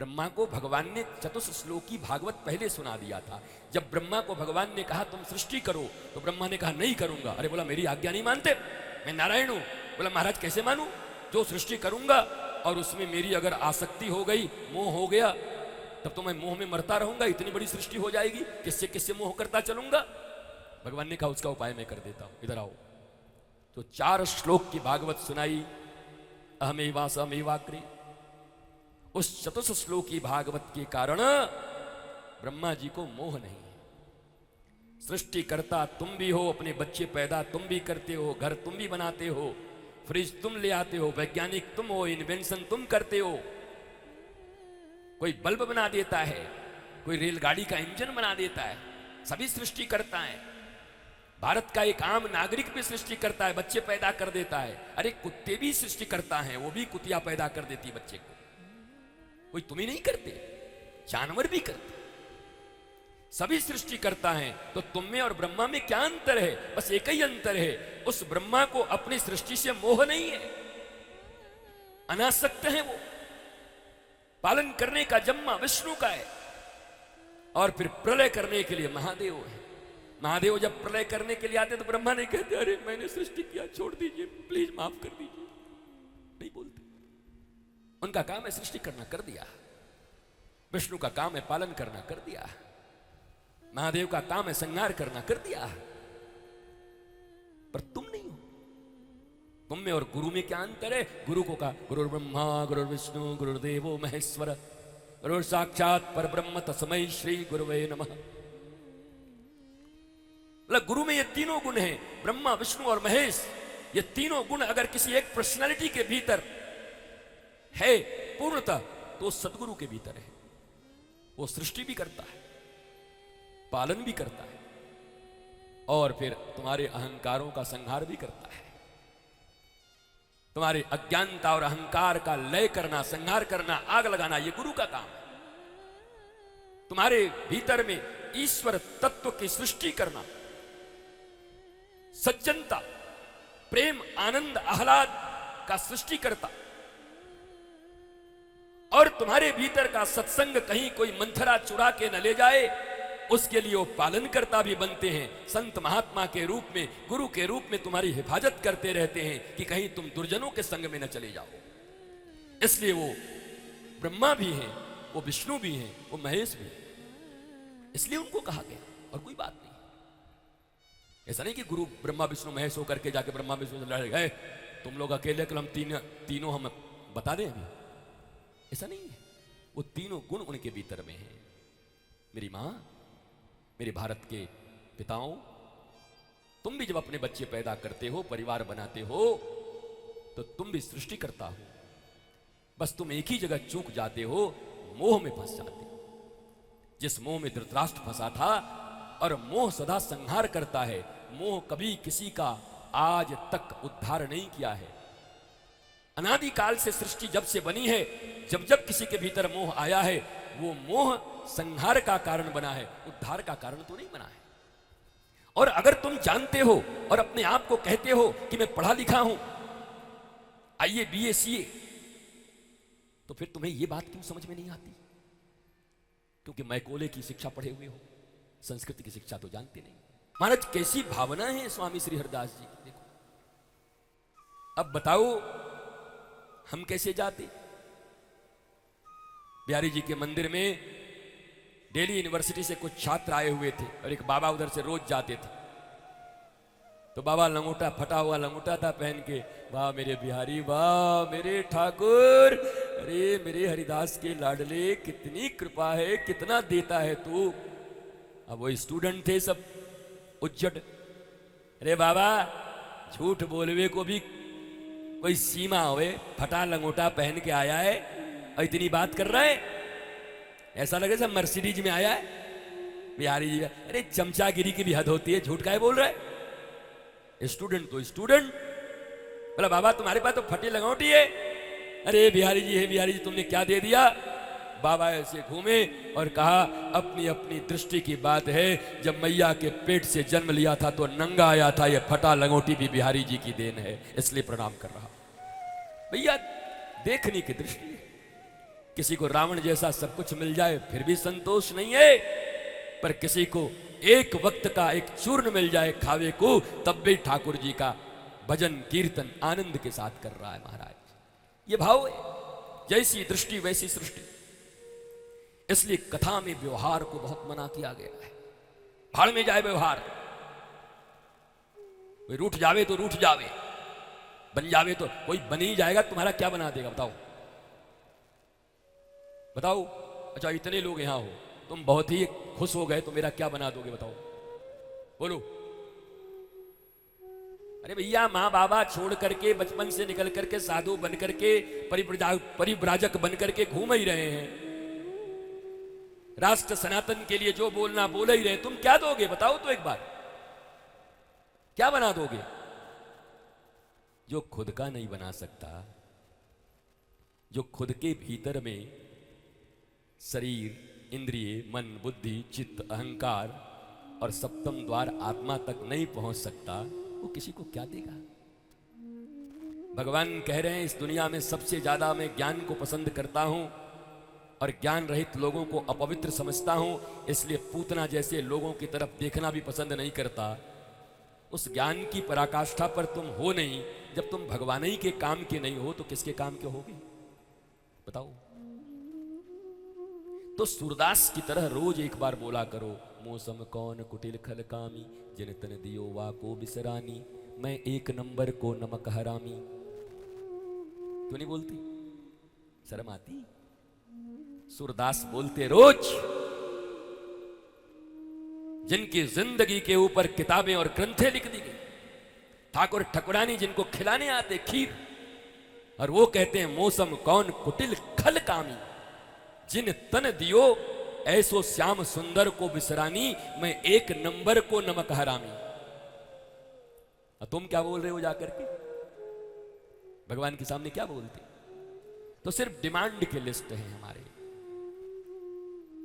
ब्रह्मा को भगवान ने चतुर्थ श्लोकी भागवत पहले सुना दिया था। जब ब्रह्मा को भगवान ने कहा तुम सृष्टि करो, तो ब्रह्मा ने कहा नहीं करूंगा। अरे बोला मेरी आज्ञा नहीं मानते, मैं नारायण हूं। बोला महाराज कैसे मानूं, जो सृष्टि करूंगा और उसमें मेरी अगर आसक्ति हो गई, मोह हो गया, तब तो मैं मोह में मरता रहूंगा। इतनी बड़ी सृष्टि हो जाएगी, किससे किससे मोह करता चलूंगा। भगवान ने कहा उसका उपाय मैं कर देता हूं, इधर आओ। तो 4 श्लोक की भागवत सुनाई, अहमेवासमेवाग्रे। उस चतुर्थ श्लोक की भागवत के कारण ब्रह्मा जी को मोह नहीं है। सृष्टि करता तुम भी हो, अपने बच्चे पैदा तुम भी करते हो, घर तुम भी बनाते हो, फ्रिज तुम ले आते हो, वैज्ञानिक तुम हो, इन्वेंशन तुम करते हो। कोई बल्ब बना देता है, कोई रेलगाड़ी का इंजन बना देता है, सभी सृष्टि करता है। भारत का एक आम नागरिक भी सृष्टि करता है, बच्चे पैदा कर देता है। अरे कुत्ते भी सृष्टि करता है, वो भी कुतिया पैदा कर देती है बच्चे को। कोई तुम ही नहीं करते, जानवर भी करते, सभी सृष्टि करता है। तो तुम में और ब्रह्मा में क्या अंतर है? बस एक ही अंतर है, उस ब्रह्मा को अपनी सृष्टि से मोह नहीं है, अनासक्त है वो। पालन करने का जम्मा विष्णु का है, और फिर प्रलय करने के लिए महादेव है। महादेव जब प्रलय करने के लिए आते तो ब्रह्मा नहीं कहते अरे मैंने सृष्टि किया, छोड़ दीजिए, प्लीज माफ कर दीजिए, नहीं बोलते। उनका काम है सृष्टि करना, कर दिया। विष्णु का काम है पालन करना, कर दिया। महादेव का काम है संहार करना, कर दिया। पर तुम नहीं हो। तुम में और गुरु में क्या अंतर है? गुरु को कहा गुरु ब्रह्मा गुरु विष्णु गुरुदेवो महेश्वर गुरु साक्षात पर ब्रह्म तस्मै श्री गुरुवे नमः। गुरु में ये तीनों गुण हैं, ब्रह्मा विष्णु और महेश। ये तीनों गुण अगर किसी एक पर्सनालिटी के भीतर है पूर्णतः, तो सदगुरु के भीतर है। वो सृष्टि भी करता है, पालन भी करता है, और फिर तुम्हारे अहंकारों का संहार भी करता है। तुम्हारे अज्ञानता और अहंकार का लय करना, संहार करना, आग लगाना, यह गुरु का काम है। तुम्हारे भीतर में ईश्वर तत्व की सृष्टि करना, सज्जनता, प्रेम, आनंद, आह्लाद का सृष्टि करता, और तुम्हारे भीतर का सत्संग कहीं कोई मंथरा चुरा के न ले जाए, उसके लिए वो पालन करता भी बनते हैं। संत महात्मा के रूप में, गुरु के रूप में तुम्हारी हिफाजत करते रहते हैं कि कहीं तुम दुर्जनों के संग में न चले जाओ। इसलिए वो ब्रह्मा भी हैं, वो विष्णु भी हैं, वो महेश भी हैं। इसलिए उनको कहा गया, और कोई बात नहीं। ऐसा नहीं कि गुरु ब्रह्मा विष्णु महेश होकर के जाके ब्रह्मा विष्णु से लड़ गए, तुम लोग अकेले कल हम तीनों हम बता दें अभी। ऐसा नहीं है, वो तीनों गुण उनके भीतर में है। मेरी मां, मेरे भारत के पिताओं, तुम भी जब अपने बच्चे पैदा करते हो, परिवार बनाते हो, तो तुम भी सृष्टि करता हो। बस तुम एक ही जगह चूक जाते हो, मोह में फंस जाते हो। जिस मोह में धृतराष्ट्र फंसा था, और मोह सदा संहार करता है। मोह कभी किसी का आज तक उद्धार नहीं किया है। अनादिकाल से सृष्टि जब से बनी है, जब जब किसी के भीतर मोह आया है, वो मोह संहार का कारण बना है, उद्धार का कारण तो नहीं बना है। और अगर तुम जानते हो और अपने आप को कहते हो कि मैं पढ़ा लिखा हूं, आईए बीए सीए, तो फिर तुम्हें यह बात क्यों समझ में नहीं आती? क्योंकि मैकोले की शिक्षा पढ़े हुए हो, संस्कृत की शिक्षा तो जानते नहीं। महाराज कैसी भावना है स्वामी श्री हरिदास जी की, देखो। अब बताओ हम कैसे जाते? बिहारी जी के मंदिर में दिल्ली यूनिवर्सिटी से कुछ छात्र आए हुए थे, और एक बाबा उधर से रोज जाते थे। तो बाबा लंगोटा, फटा हुआ लंगोटा था पहन के, वाह मेरे बिहारी, वाह मेरे ठाकुर, अरे मेरे हरिदास के लाडले, कितनी कृपा है, कितना देता है तू। अब वो स्टूडेंट थे सब उज्जड, अरे बाबा झूठ बोलवे को भी कोई सीमा होवे, फटा लंगोटा पहन के आया है और इतनी बात कर रहा है, ऐसा लगे सब मर्सिडीज में आया है। बिहारी जी, अरे चमचागिरी की भी हद होती है, झूठ काहे बोल रहा है? स्टूडेंट तो स्टूडेंट। बोला बाबा तुम्हारे पास तो फटी लंगोटी है। अरे बिहारी जी, है बिहारी जी, तुमने क्या दे दिया? बाबा ऐसे घूमे और कहा अपनी अपनी दृष्टि की बात है, जब मैया के पेट से जन्म लिया था तो नंगा आया था, ये फटा लंगोटी भी बिहारी जी की देन है, इसलिए प्रणाम कर रहा। भैया देखने की दृष्टि है, किसी को रावण जैसा सब कुछ मिल जाए फिर भी संतोष नहीं है, पर किसी को एक वक्त का एक चूर्ण मिल जाए खावे को, तब भी ठाकुर जी का भजन कीर्तन आनंद के साथ कर रहा है महाराज। ये भाव है, जैसी दृष्टि वैसी सृष्टि। इसलिए कथा में व्यवहार को बहुत मना किया गया है। भाड़ में जाए व्यवहार, कोई रूठ जावे तो रूठ जावे, बन जावे तो कोई बन ही जाएगा, तुम्हारा क्या बना देगा बताओ बताओ। अच्छा इतने लोग यहां हो, तुम बहुत ही खुश हो गए तो मेरा क्या बना दोगे बताओ, बोलो। अरे भैया माँ बाबा छोड़ करके बचपन से निकल करके साधु बन करके परिव्राजक बन करके घूम ही रहे हैं, राष्ट्र सनातन के लिए जो बोलना बोल ही रहे, तुम क्या दोगे बताओ तो एक बार, क्या बना दोगे? जो खुद का नहीं बना सकता, जो खुद के भीतर में शरीर इंद्रिय मन बुद्धि चित्त अहंकार और सप्तम द्वार आत्मा तक नहीं पहुंच सकता, वो किसी को क्या देगा? भगवान कह रहे हैं इस दुनिया में सबसे ज्यादा मैं ज्ञान को पसंद करता हूं और ज्ञान रहित लोगों को अपवित्र समझता हूं, इसलिए पूतना जैसे लोगों की तरफ देखना भी पसंद नहीं करता। उस ज्ञान की पराकाष्ठा पर तुम हो नहीं, जब तुम भगवान ही के काम के नहीं हो तो किसके काम के होगे बताओ? तो सूरदास की तरह रोज एक बार बोला करो, मौसम कौन कुटिल खल कामी, जिन तन दियो वा को बिसरानी, मैं एक नंबर को नमक हरामी। क्यों नहीं बोलती? शर्म आती? सूरदास बोलते रोज। जिनकी जिंदगी के ऊपर किताबें और ग्रंथें लिख दी गई, ठाकुर ठकुरानी जिनको खिलाने आते खीर, और वो कहते हैं मौसम कौन कुटिल खल कामी, जिन तन दियो ऐसो श्याम सुंदर को बिसरानी, मैं एक नंबर को नमक हरामी। और तुम क्या बोल रहे हो जाकर के भगवान के सामने, क्या बोलते? तो सिर्फ डिमांड के लिस्ट है हमारे।